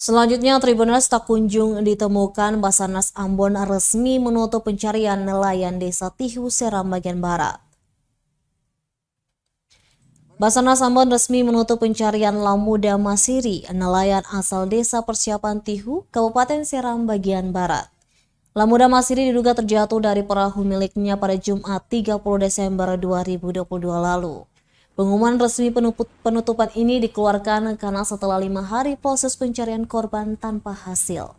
Selanjutnya, Tribuners tak kunjung ditemukan. Basarnas Ambon resmi menutup pencarian nelayan Desa Tihu, Seram bagian barat. Basarnas Ambon resmi menutup pencarian Lamuda Masiri, nelayan asal Desa Persiapan Tihu, Kabupaten Seram bagian barat. Lamuda Masiri diduga terjatuh dari perahu miliknya pada Jumat 30 Desember 2022 lalu. Pengumuman resmi penutupan ini dikeluarkan karena setelah 5 hari proses pencarian korban tanpa hasil.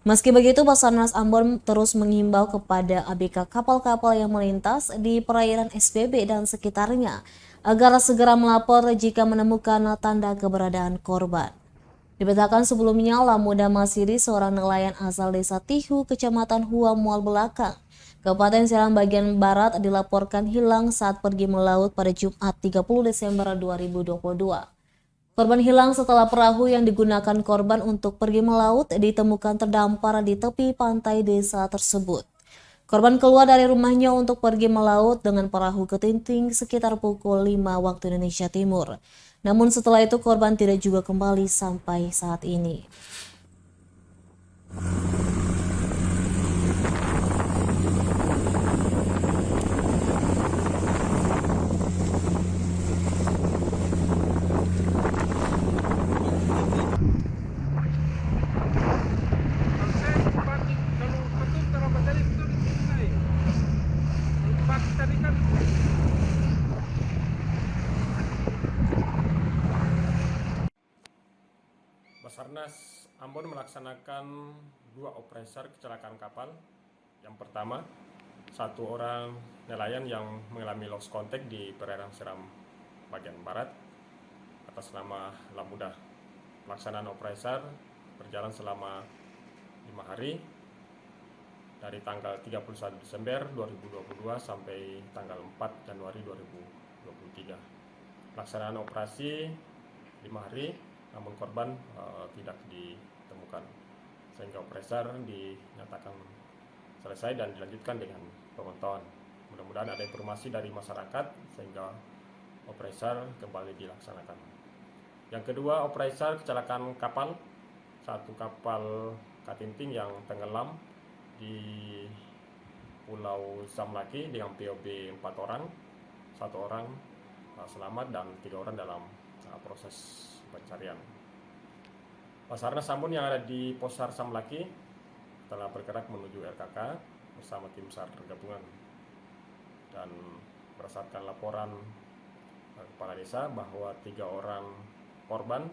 Meski begitu, Basarnas Ambon terus menghimbau kepada ABK kapal-kapal yang melintas di perairan SBB dan sekitarnya agar segera melapor jika menemukan tanda keberadaan korban. Diberitakan sebelumnya, Lamuda Masiri, seorang nelayan asal Desa Tihu, Kecamatan Hua Mual Belakang, Kabupaten Seram bagian barat, dilaporkan hilang saat pergi melaut pada Jumat 30 Desember 2022. Korban hilang setelah perahu yang digunakan korban untuk pergi melaut ditemukan terdampar di tepi pantai desa tersebut. Korban keluar dari rumahnya untuk pergi melaut dengan perahu ketinting sekitar pukul 5 waktu Indonesia Timur. Namun setelah itu korban tidak juga kembali sampai saat ini. Basarnas Ambon melaksanakan 2 operasi kecelakaan kapal. Yang pertama, 1 orang nelayan yang mengalami lost contact di perairan Seram bagian barat atas nama Lamuda. Pelaksanaan operasi berjalan selama 5 hari dari tanggal 31 Desember 2022 sampai tanggal 4 Januari 2023. Pelaksanaan operasi 5 hari, namun korban tidak ditemukan, sehingga operasi dinyatakan selesai dan dilanjutkan dengan pemantauan. Mudah-mudahan ada informasi dari masyarakat sehingga operasi kembali dilaksanakan. Yang kedua, operasi kecelakaan kapal, 1 kapal katinting yang tenggelam di Pulau Samlaki dengan POB 4 orang, 1 orang selamat dan 3 orang dalam proses pencarian. Basarnas Ambon yang ada di Posar Samlaki telah bergerak menuju RKK bersama tim SAR gabungan, dan berdasarkan laporan kepala desa bahwa 3 orang korban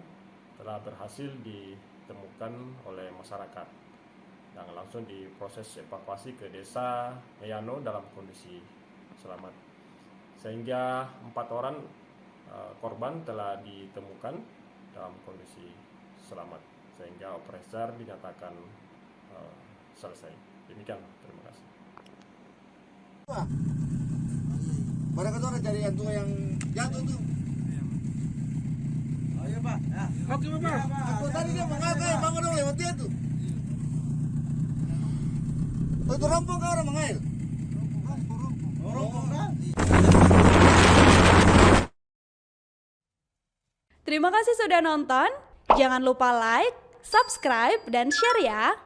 telah berhasil ditemukan oleh masyarakat dan langsung diproses evakuasi ke desa Meyano dalam kondisi selamat, sehingga 4 orang korban telah ditemukan dalam kondisi selamat, sehingga operasi dinyatakan selesai. Demikian, terima kasih. Barang itu ada jadian tuh yang jatuh tuh. Ayo Pak. Ya. Oke Pak. Aku tadi dia mengakai, bangun dong lewat dia tuh. Itu rompong kau orang mengail. Rompong kan? Terima kasih sudah nonton. Jangan lupa like, subscribe, dan share ya.